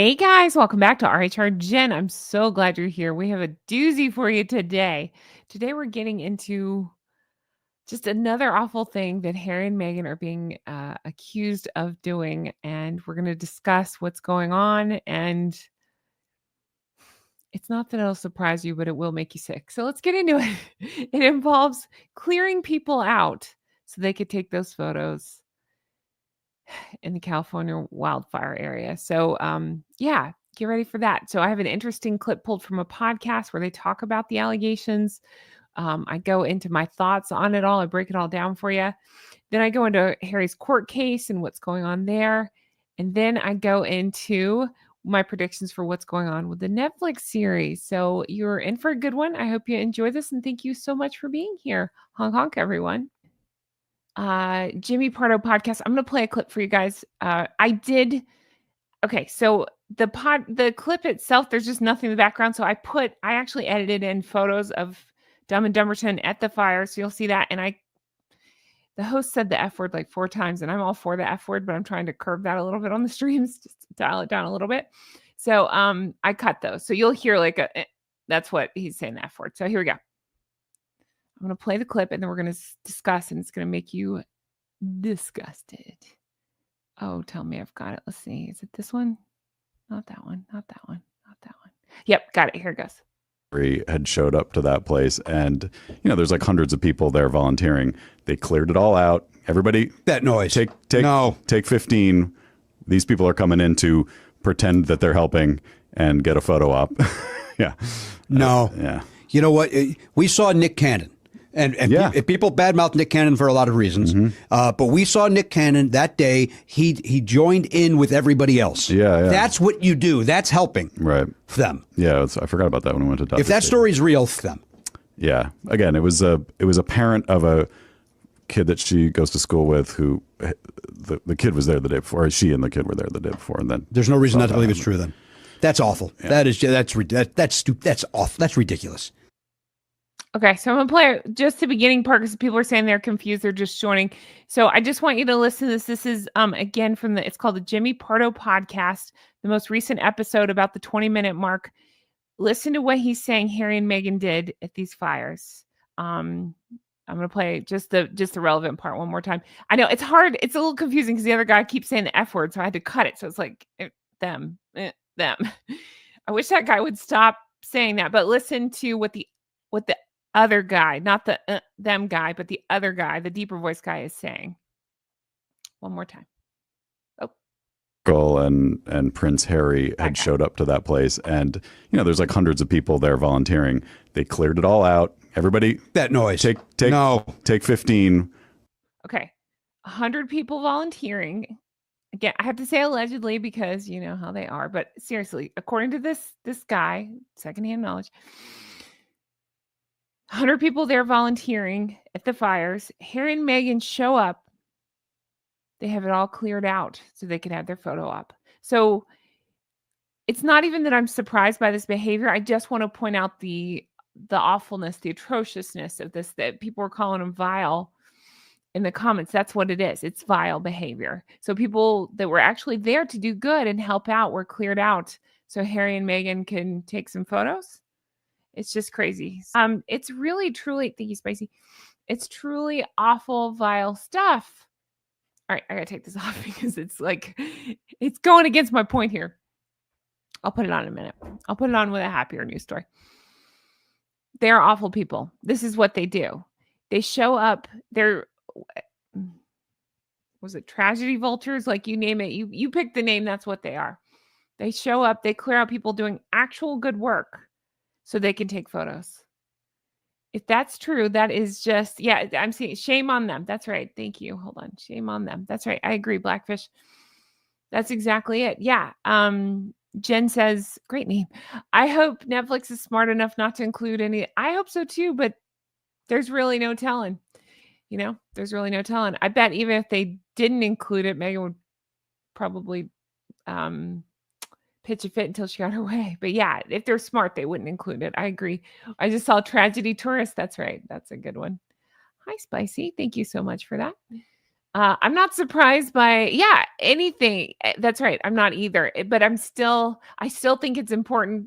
Hey guys, welcome back to rhrjen. I'm so glad you're here. We have a doozy for you today. Today we're getting into just another awful thing that Harry and Meghan are being accused of doing, and we're going to discuss what's going on. And it's not that it'll surprise you, but it will make you sick. So let's get into it. It involves clearing people out so they could take those photos in the California wildfire area. So, yeah, get ready for that. So, I have an interesting clip pulled from a podcast where they talk about the allegations. I go into my thoughts on it all. I break it all down for you. Then I go into Harry's court case and what's going on there. And then I go into my predictions for what's going on with the Netflix series. So, you're in for a good one. I hope you enjoy this. And thank you so much for being here. Honk, honk, everyone. Jimmy Pardo podcast. I'm going to play a clip for you guys. Okay, so the clip itself, there's just nothing in the background. So I actually edited in photos of Dumb and Dumberton at the fire. So you'll see that. And the host said the F word like 4 times, and I'm all for the F word, but I'm trying to curb that a little bit on the streams, just to dial it down a little bit. So I cut those. So you'll hear that's what he's saying, the F word. So here we go. I'm going to play the clip and then we're going to discuss, and it's going to make you disgusted. Oh, tell me I've got it. Let's see. Is it this one? Not that one. Not that one. Not that one. Yep, got it. Here it goes. Had showed up to that place, and there's like hundreds of people there volunteering. They cleared it all out. Everybody, that noise. Take 15. These people are coming in to pretend that they're helping and get a photo op. Yeah. No. Yeah. You know what? We saw Nick Cannon. And yeah. People badmouth Nick Cannon for a lot of reasons. Mm-hmm. But we saw Nick Cannon that day. He joined in with everybody else. Yeah. That's what you do. That's helping. Right. Them. Yeah. I forgot about that when we went to Dr. If that story's real, them. Yeah. Again, it was a parent of a kid that she goes to school with who the kid was there the day before. Or she and the kid were there the day before, and then there's no reason not to believe it's true. Then that's awful. Yeah. That's stupid. That's awful. That's ridiculous. Okay, so I'm going to play just the beginning part because people are saying they're confused. They're just joining. So I just want you to listen to this. This is, again, it's called the Jimmy Pardo podcast, the most recent episode about the 20-minute mark. Listen to what he's saying Harry and Meghan did at these fires. I'm going to play just the relevant part one more time. I know it's hard. It's a little confusing because the other guy keeps saying the F word, so I had to cut it. So it's like, them. I wish that guy would stop saying that, but listen to what the other guy, not the them guy, but the other guy, the deeper voice guy, is saying. One more time. Oh. And Prince Harry had showed up to that place, and there's like hundreds of people there volunteering. They cleared it all out. Everybody, that noise. Take 15. Okay, 100 people volunteering. Again, I have to say allegedly because you know how they are, but seriously, according to this guy, secondhand knowledge. 100 people there volunteering at the fires. Harry and Meghan show up. They have it all cleared out so they can have their photo op. So it's not even that I'm surprised by this behavior. I just want to point out the awfulness, the atrociousness of this, that people were calling them vile in the comments. That's what it is. It's vile behavior. So people that were actually there to do good and help out were cleared out so Harry and Meghan can take some photos. It's just crazy. It's really, truly, thank you, Spicy. It's truly awful, vile stuff. All right, I gotta take this off because it's going against my point here. I'll put it on in a minute. I'll put it on with a happier news story. They are awful people. This is what they do. They show up. Was it tragedy vultures? Like you name it. You pick the name. That's what they are. They show up. They clear out people doing actual good work so they can take photos. If that's true, that is just, yeah, I'm seeing shame on them. That's right. Thank you. Hold on. Shame on them. That's right. I agree, Blackfish. That's exactly it. Yeah. Jen says, great name. I hope Netflix is smart enough not to include any. I hope so too, but there's really no telling. There's really no telling. I bet even if they didn't include it, Meghan would probably pitch a fit until she got her way. But yeah, if they're smart, they wouldn't include it. I agree. I just saw Tragedy Tourist. That's right. That's a good one. Hi, Spicy. Thank you so much for that. I'm not surprised by, anything. That's right. I'm not either. But I still think it's important.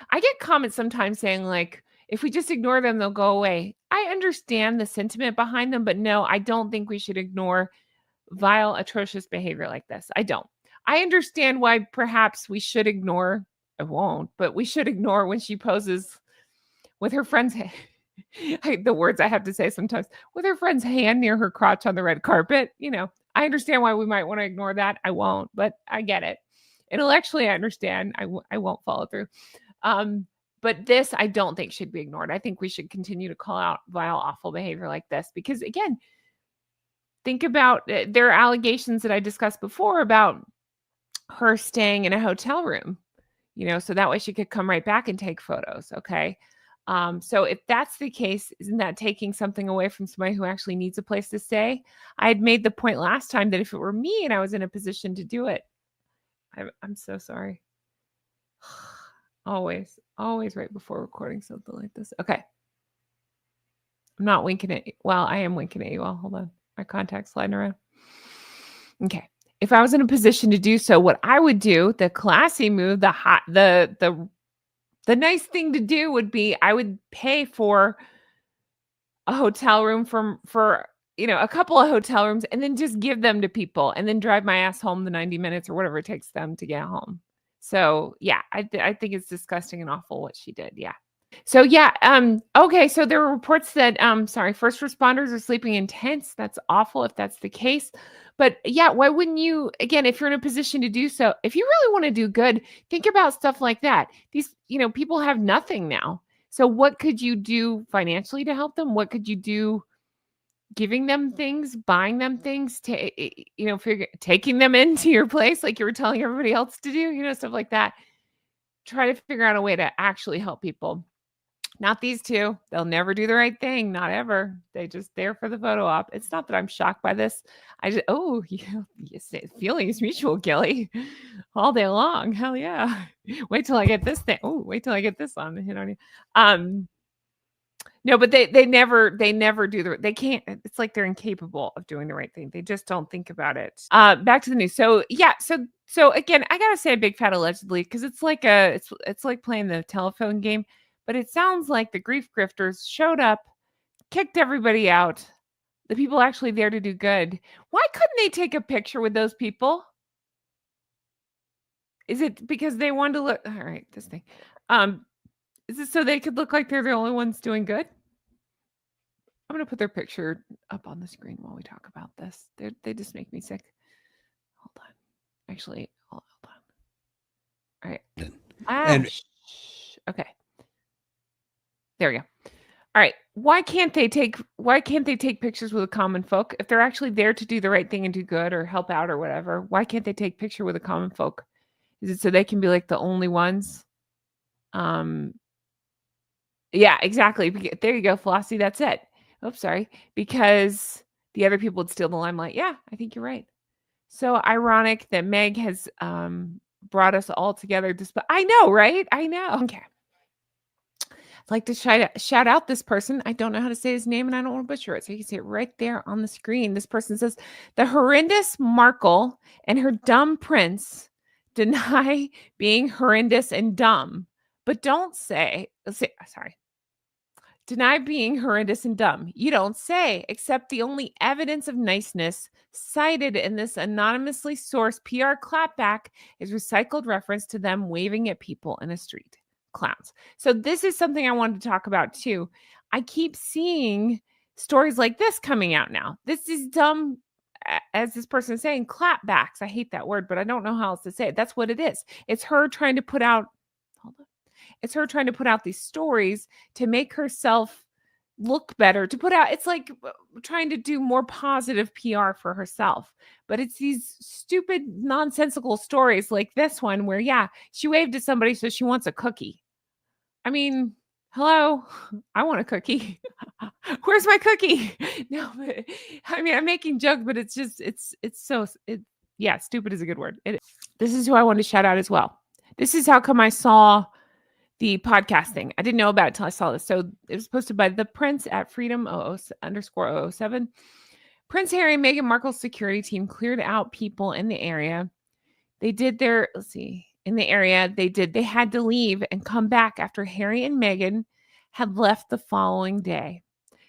I get comments sometimes saying, like, if we just ignore them, they'll go away. I understand the sentiment behind them, but no, I don't think we should ignore vile, atrocious behavior like this. I don't. I understand why perhaps we should ignore, I won't, but we should ignore when she poses with her friend's the words I have to say sometimes, with her friend's hand near her crotch on the red carpet. I understand why we might want to ignore that. I won't, but I get it. Intellectually, I understand. I won't follow through. But this, I don't think should be ignored. I think we should continue to call out vile, awful behavior like this because, again, think about there are allegations that I discussed before about her staying in a hotel room, so that way she could come right back and take photos. Okay. So if that's the case, isn't that taking something away from somebody who actually needs a place to stay? I had made the point last time that if it were me and I was in a position to do it, I'm so sorry. Always right before recording something like this. Okay. I'm not winking at you. Well, I am winking at you all. Hold on. My contact's sliding around. Okay. If I was in a position to do so, what I would do, the classy move, the nice thing to do would be I would pay for a hotel room for a couple of hotel rooms and then just give them to people and then drive my ass home the 90 minutes or whatever it takes them to get home. So yeah, I think it's disgusting and awful what she did. Yeah. So yeah, okay. So there were reports that first responders are sleeping in tents. That's awful if that's the case. But yeah, why wouldn't you, again, if you're in a position to do so, if you really want to do good, think about stuff like that. These, people have nothing now. So what could you do financially to help them? What could you do giving them things, buying them things, taking them into your place like you were telling everybody else to do, stuff like that. Try to figure out a way to actually help people. Not these two. They'll never do the right thing. Not ever. They just there for the photo op. It's not that I'm shocked by this. Feeling is mutual, Gilly. All day long. Hell yeah. Wait till I get this thing. Oh, wait till I get this on the hit on you. No, but they never do they can't. It's like they're incapable of doing the right thing. They just don't think about it. Back to the news. So yeah, so again, I gotta say a big fat allegedly because it's like it's like playing the telephone game. But it sounds like the grifters showed up, kicked everybody out. The people actually there to do good. Why couldn't they take a picture with those people? Is it because they wanted to look? All right, this thing. Is it so they could look like they're the only ones doing good? I'm going to put their picture up on the screen while we talk about this. They just make me sick. Hold on. Actually, hold on. All right. Okay. There we go. All right. Why can't they take pictures with the common folk if they're actually there to do the right thing and do good or help out or whatever? Why can't they take picture with the common folk? Is it so they can be like the only ones? Yeah, exactly. There you go, Flossie. That's it. Oops, sorry. Because the other people would steal the limelight. Yeah, I think you're right. So ironic that Meg has brought us all together. I know, right? I know. Okay. I'd like to shout out this person. I don't know how to say his name and I don't want to butcher it. So you can see it right there on the screen. This person says, the horrendous Markle and her dumb prince deny being horrendous and dumb. But don't deny being horrendous and dumb. You don't say, except the only evidence of niceness cited in this anonymously sourced PR clapback is recycled reference to them waving at people in a street. Clowns. So this is something I wanted to talk about too. I keep seeing stories like this coming out now. This is dumb, as this person is saying, clapbacks. I hate that word, but I don't know how else to say it. That's what it is. It's her trying to put out, it's her trying to put out these stories to make herself look better, to put out, it's like trying to do more positive PR for herself. But it's these stupid, nonsensical stories like this one where, yeah, she waved at somebody, so she wants a cookie. I mean, hello, I want a cookie. Where's my cookie? No, but I mean, I'm making jokes, but it's just, stupid is a good word. This is who I want to shout out as well. This is how come I saw the podcast thing. I didn't know about it until I saw this. So it was posted by the Prince at freedom_007. Prince Harry and Meghan Markle's security team cleared out people in the area. They did their, in the area, they had to leave and come back after Harry and Meghan had left the following day.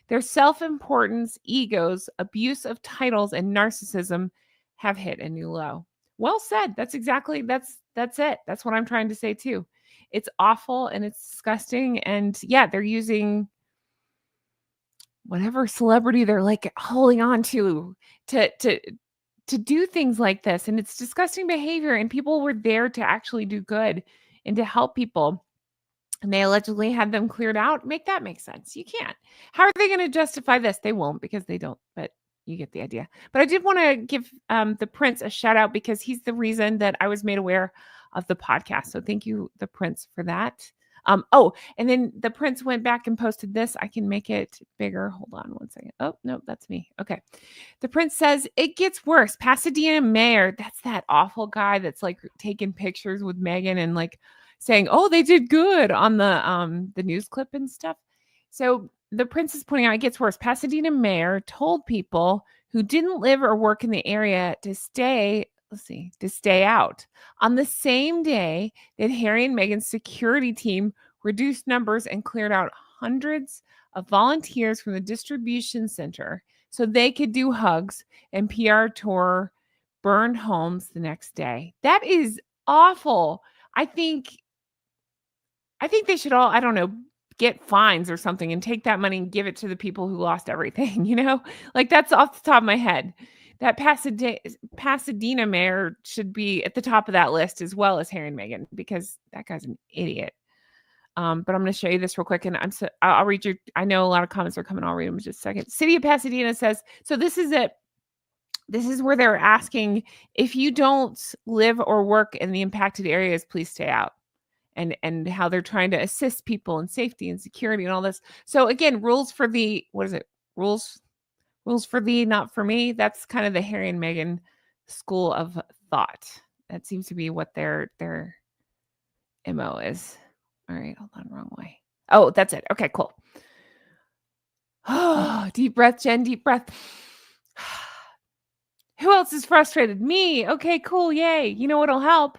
Their self-importance, egos, abuse of titles, and narcissism have hit a new low. Well said. That's it. That's what I'm trying to say too. It's awful and it's disgusting. And yeah, they're using whatever celebrity they're like holding on to do things like this. And it's disgusting behavior. And people were there to actually do good and to help people. And they allegedly had them cleared out. Make that make sense. You can't. How are they going to justify this? They won't, because they don't, but you get the idea. But I did want to give the Prince a shout out, because he's the reason that I was made aware of the podcast. So thank you, the Prince, for that. Oh, and then the Prince went back and posted this. I can make it bigger. Hold on one second. Oh, no, that's me. Okay. The Prince says, it gets worse. Pasadena mayor, that's that awful guy that's like taking pictures with Meghan and like saying, oh, they did good on the news clip and stuff. So the Prince is pointing out it gets worse. Pasadena mayor told people who didn't live or work in the area to stay out on the same day that Harry and Meghan's security team reduced numbers and cleared out hundreds of volunteers from the distribution center so they could do hugs and PR tour burned homes the next day. That is awful. I think they should all, I don't know, get fines or something and take that money and give it to the people who lost everything, Like, that's off the top of my head. That Pasadena mayor should be at the top of that list, as well as Harry and Meghan, because that guy's an idiot. But I'm going to show you this real quick, and I'll read you. I know a lot of comments are coming. I'll read them in just a second. City of Pasadena says, so this is it. This is where they're asking, if you don't live or work in the impacted areas, please stay out. And how they're trying to assist people in safety and security and all this. So again, rules for the, what is it? Rules for thee, not for me. That's kind of the Harry and Meghan school of thought. That seems to be what their MO is. All right, hold on, wrong way. Oh, that's it. Okay, cool. Oh, deep breath, Jen, deep breath. Who else is frustrated? Me. Okay, cool. Yay. You know what'll help?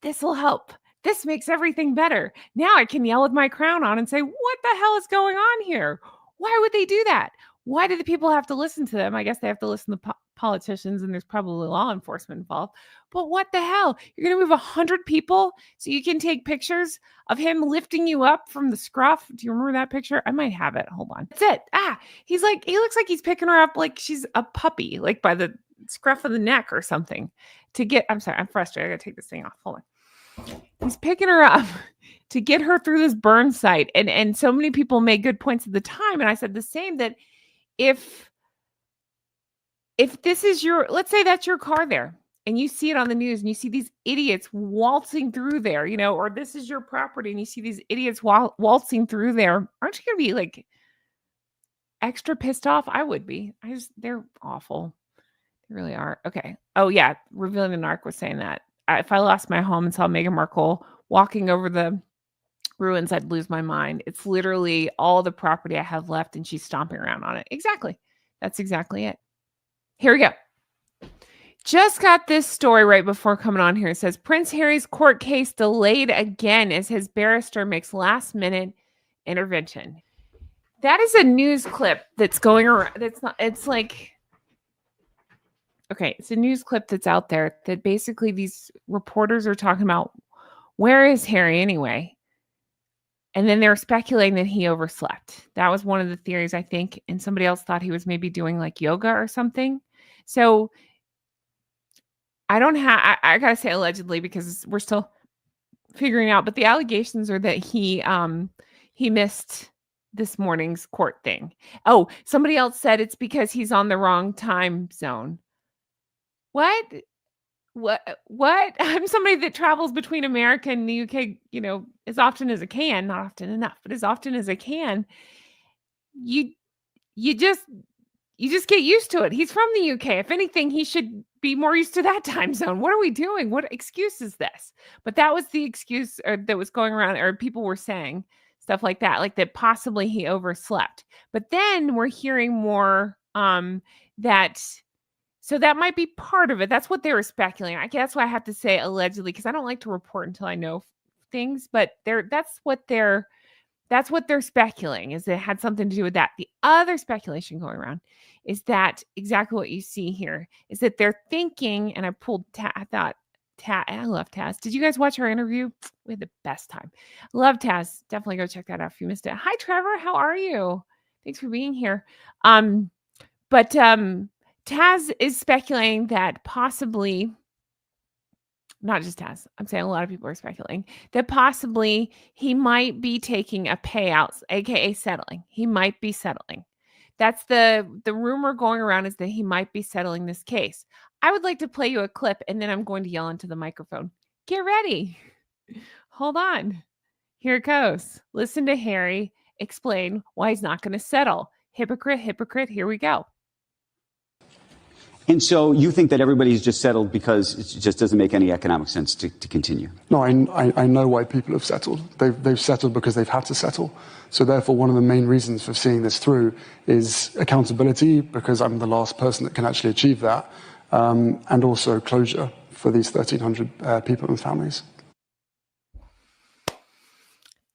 This will help. This makes everything better. Now I can yell with my crown on and say, what the hell is going on here? Why would they do that? Why do the people have to listen to them? I guess they have to listen to politicians, and there's probably law enforcement involved. But what the hell? You're going to move 100 people so you can take pictures of him lifting you up from the scruff? Do you remember that picture? I might have it. Hold on. That's it. He looks like he's picking her up like she's a puppy, like by the scruff of the neck or something. I'm sorry, I'm frustrated. I got to take this thing off. Hold on. He's picking her up to get her through this burn site. And so many people made good points at the time. And I said the same, that if this is let's say that's your car there, and you see it on the news and you see these idiots waltzing through there, or this is your property and you see these idiots waltzing through there, aren't you going to be like extra pissed off? I would be. They're awful. They really are. Okay. Oh yeah. Revealing the Narc was saying that. If I lost my home and saw Meghan Markle walking over the ruins, I'd lose my mind. It's literally all the property I have left, and she's stomping around on it. Exactly. That's exactly it. Here we go. Just got this story right before coming on here. It says, Prince Harry's court case delayed again as his barrister makes last-minute intervention. That is a news clip that's going around. It's a news clip that's out there that basically these reporters are talking about, where is Harry anyway? And then they're speculating that he overslept. That was one of the theories, I think. And somebody else thought he was maybe doing like yoga or something. So I got to say allegedly, because we're still figuring out, but the allegations are that he missed this morning's court thing. Oh, somebody else said it's because he's on the wrong time zone. What? I'm somebody that travels between America and the UK, as often as I can, not often enough, but as often as I can. You just get used to it. He's from the UK. If anything, he should be more used to that time zone. What are we doing? What excuse is this? But that was the excuse that was going around, or people were saying stuff like that possibly he overslept. But then we're hearing more That so that might be part of it. That's what they were speculating. I guess why I have to say allegedly, because I don't like to report until I know things, but that's what they're speculating, is it had something to do with that. The other speculation going around is that exactly what you see here is that they're thinking, and I pulled I love Taz. Did you guys watch our interview? We had the best time. Love Taz. Definitely go check that out if you missed it. Hi, Trevor. How are you? Thanks for being here. But Taz is speculating that possibly, not just Taz, I'm saying a lot of people are speculating that possibly he might be taking a payout, aka settling. He might be settling. That's the rumor going around, is that he might be settling this case. I would like to play you a clip, and then I'm going to yell into the microphone. Get ready. Hold on. Here it goes. Listen to Harry explain why he's not going to settle. Hypocrite, hypocrite. Here we go. And so you think that everybody's just settled because it just doesn't make any economic sense to continue? No, I know why people have settled. They've settled because they've had to settle. So therefore, one of the main reasons for seeing this through is accountability, because I'm the last person that can actually achieve that, and also closure for these 1,300 people and families.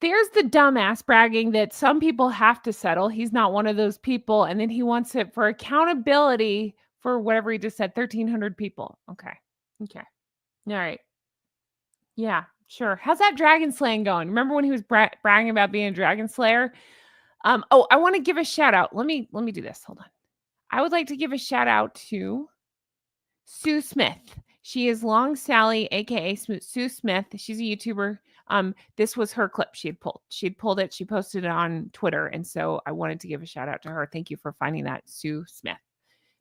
There's the dumbass bragging that some people have to settle. He's not one of those people. And then he wants it for accountability for whatever he just said, 1,300 people. Okay. All right. Yeah, sure. How's that dragon slaying going? Remember when he was bragging about being a dragon slayer? I want to give a shout out. Let me do this. Hold on. I would like to give a shout out to Sue Smith. She is Long Sally, aka Sue Smith. She's a YouTuber. This was her clip she had pulled. She'd pulled it. She posted it on Twitter. And so I wanted to give a shout out to her. Thank you for finding that, Sue Smith.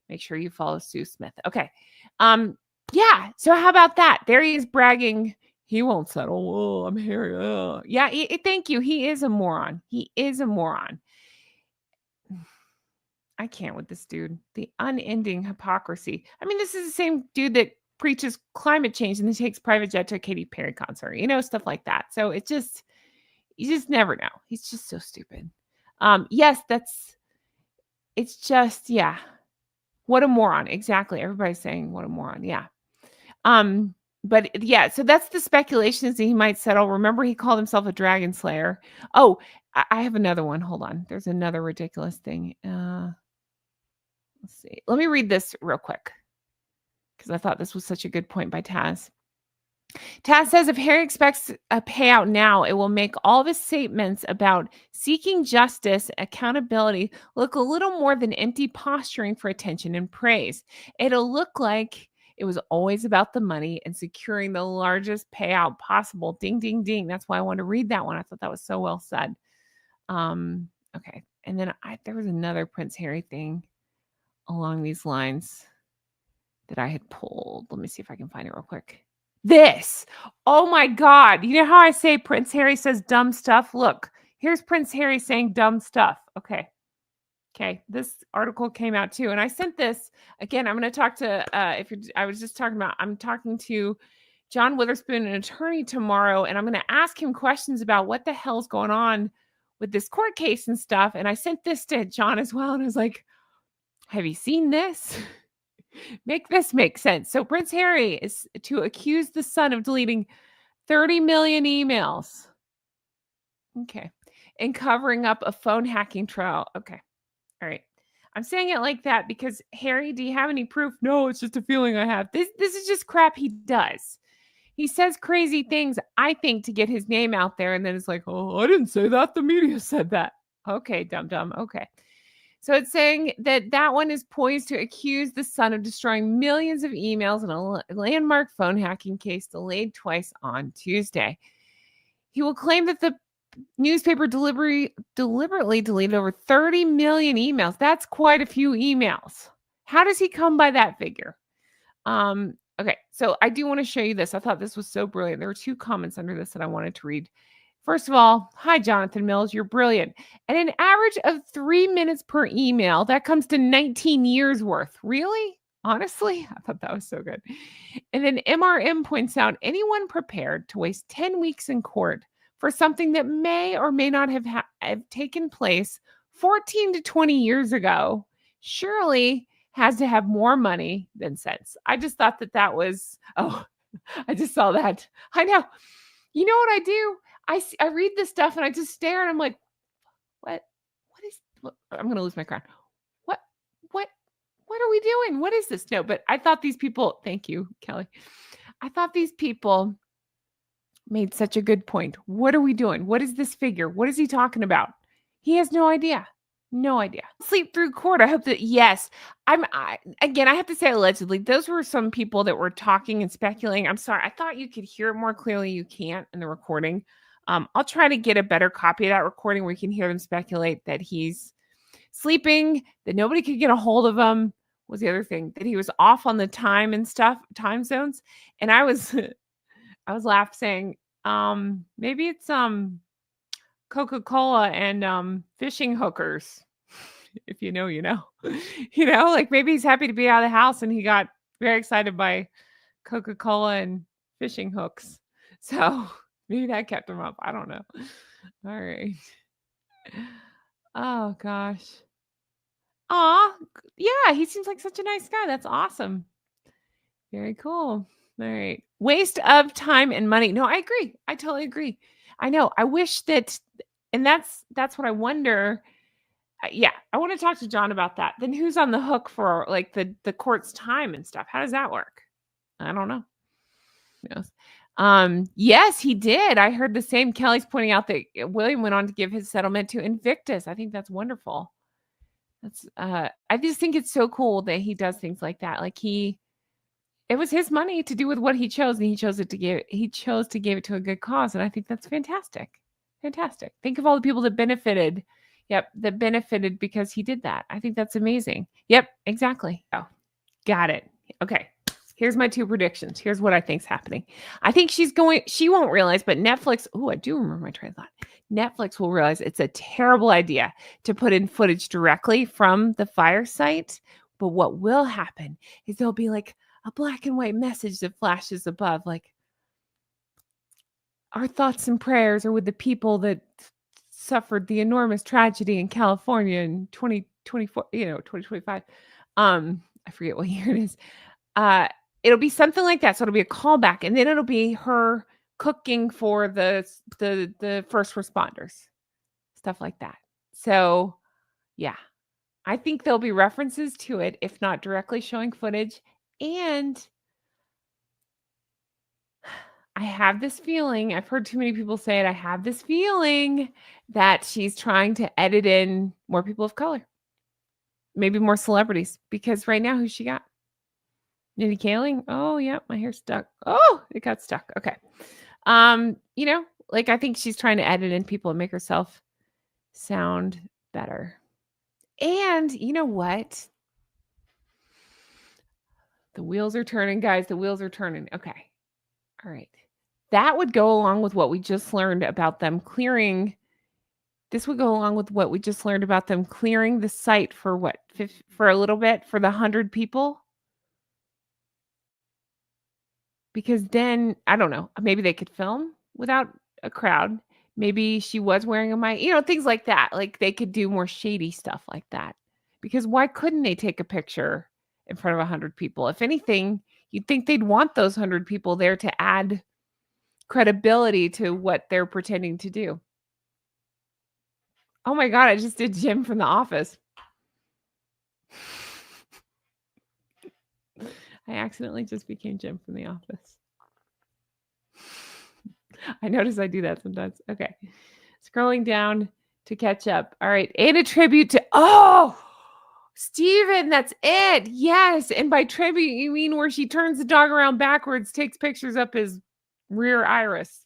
Make sure you follow Sue Smith. Okay. Yeah. So how about that? There he is bragging. He won't settle. Oh, I'm here. Oh. Yeah. Thank you. He is a moron. I can't with this dude. The unending hypocrisy. I mean, this is the same dude that preaches climate change and then takes private jet to a Katy Perry concert, stuff like that. So you just never know. He's just so stupid. Yes, it's just, yeah. What a moron. Exactly. Everybody's saying what a moron. Yeah. But yeah, so that's the speculation, is that he might settle. Remember, he called himself a dragon slayer. Oh, I have another one. Hold on. There's another ridiculous thing. Let's see. Let me read this real quick, because I thought this was such a good point by Taz. Taz says if Harry expects a payout now, it will make all of his statements about seeking justice, accountability, look a little more than empty posturing for attention and praise. It'll look like it was always about the money and securing the largest payout possible. Ding, ding, ding. That's why I wanted to read that one. I thought that was so well said. Okay. And then there was another Prince Harry thing along these lines that I had pulled. Let me see if I can find it real quick. This. Oh my God. You know how I say Prince Harry says dumb stuff? Look, here's Prince Harry saying dumb stuff. Okay. This article came out too. And I sent this again. I'm going to talk to, I'm talking to John Witherspoon, an attorney, tomorrow. And I'm going to ask him questions about what the hell's going on with this court case and stuff. And I sent this to John as well. And I was like, have you seen this? Make this make sense. So Prince Harry is to accuse the son of deleting 30 million emails. Okay. And covering up a phone hacking trial. Okay. All right. I'm saying it like that because, Harry, do you have any proof? No, it's just a feeling I have. This is just crap he does. He says crazy things, I think, to get his name out there. And then it's like, oh, I didn't say that. The media said that. Okay, dumb. Okay. So it's saying that one is poised to accuse the son of destroying millions of emails in a landmark phone hacking case delayed twice on Tuesday. He will claim that the newspaper deliberately deleted over 30 million emails. That's quite a few emails. How does he come by that figure? Okay, so I do want to show you this. I thought this was so brilliant. There were 2 comments under this that I wanted to read. First of all, hi, Jonathan Mills. You're brilliant. At an average of 3 minutes per email, that comes to 19 years worth. Really? Honestly? I thought that was so good. And then MRM points out anyone prepared to waste 10 weeks in court for something that may or may not have taken place 14 to 20 years ago surely has to have more money than sense. I just thought that was, oh, I just saw that. I know. You know what I do? I read this stuff and I just stare and I'm like, what I'm going to lose my crown. What, what are we doing? What is this? No, but I thought these people, thank you, Kelly. I thought these people made such a good point. What are we doing? What is this figure? What is he talking about? He has no idea. No idea. Sleep through court. I hope that, yes. Again, I have to say allegedly, those were some people that were talking and speculating. I'm sorry. I thought you could hear it more clearly. You can't in the recording. I'll try to get a better copy of that recording where you can hear them speculate that he's sleeping, that nobody could get a hold of him. Was the other thing that he was off on the time and stuff, time zones. And I was laughing saying, maybe it's Coca-Cola and fishing hookers. If you know, you know. You know, like maybe he's happy to be out of the house and he got very excited by Coca-Cola and fishing hooks. So maybe that kept him up. I don't know. All right. Oh gosh. Aw, yeah, he seems like such a nice guy. That's awesome. Very cool. All right. Waste of time and money. No, I agree. I totally agree. I know. I wish that, and that's what I wonder. Yeah, I want to talk to John about that. Then who's on the hook for like the court's time and stuff? How does that work? I don't know. Who knows? Yes, he did. I heard the same. Kelly's pointing out that William went on to give his settlement to Invictus. I think that's wonderful. That's I just think it's so cool that he does things like that. Like it was his money to do with what he chose, and he chose to give it to a good cause. And I think that's fantastic. Fantastic. Think of all the people that benefited. Yep, that benefited because he did that. I think that's amazing. Yep, exactly. Oh, got it. Okay. Here's my 2 predictions. Here's what I think's happening. I think she won't realize, but Netflix, I do remember my train of thought. Netflix will realize it's a terrible idea to put in footage directly from the fire site. But what will happen is there'll be like a black and white message that flashes above, like, our thoughts and prayers are with the people that suffered the enormous tragedy in California in 2024, 2025. I forget what year it is. It'll be something like that. So it'll be a callback, and then it'll be her cooking for the first responders, stuff like that. So yeah, I think there'll be references to it, if not directly showing footage. And I have this feeling, I've heard too many people say it, I have this feeling that she's trying to edit in more people of color, maybe more celebrities, because right now, who's she got? Mindy Kaling? Oh, yeah, my hair's stuck. Oh, it got stuck. Okay. Like I think she's trying to edit in people and make herself sound better. And you know what? The wheels are turning, guys. The wheels are turning. Okay. All right. That would go along with what we just learned about them clearing. This would go along with what we just learned about them clearing the site for what? For a little bit, for the 100 people. Because then, I don't know, maybe they could film without a crowd. Maybe she was wearing a mic, things like that. Like they could do more shady stuff like that. Because why couldn't they take a picture in front of 100 people? If anything, you'd think they'd want those 100 people there to add credibility to what they're pretending to do. Oh my God, I just did Jim from The Office. I accidentally just became Jim from The Office. I notice I do that sometimes. Okay. Scrolling down to catch up. All right. And a tribute to, Steven, that's it. Yes. And by tribute, you mean where she turns the dog around backwards, takes pictures up his rear iris.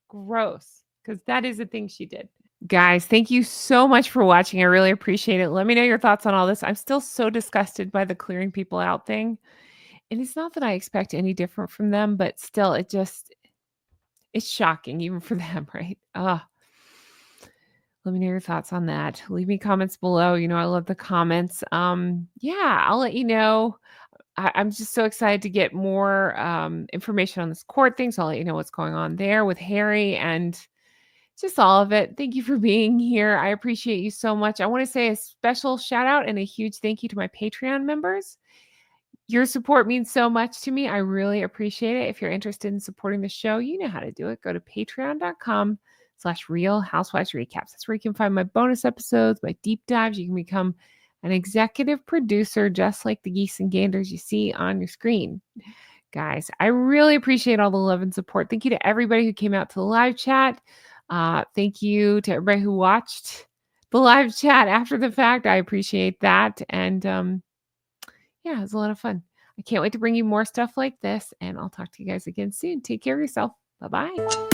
Gross. Because that is a thing she did. Guys, thank you so much for watching. I really appreciate it. Let me know your thoughts on all this. I'm still so disgusted by the clearing people out thing. And it's not that I expect any different from them, but still, it's shocking even for them, right? Let me know your thoughts on that. Leave me comments below. I love the comments. Yeah, I'll let you know. I'm just so excited to get more information on this court thing. So I'll let you know what's going on there with Harry and just all of it. Thank you for being here. I appreciate you so much. I want to say a special shout out and a huge thank you to my Patreon members. Your support means so much to me. I really appreciate it. If you're interested in supporting the show, you know how to do it. Go to patreon.com/Real Housewives Recaps. That's where you can find my bonus episodes, my deep dives. You can become an executive producer, just like the geese and ganders you see on your screen. Guys, I really appreciate all the love and support. Thank you to everybody who came out to the live chat. Thank you to everybody who watched the live chat after the fact. I appreciate that. And yeah, it was a lot of fun. I can't wait to bring you more stuff like this. And I'll talk to you guys again soon. Take care of yourself. Bye-bye.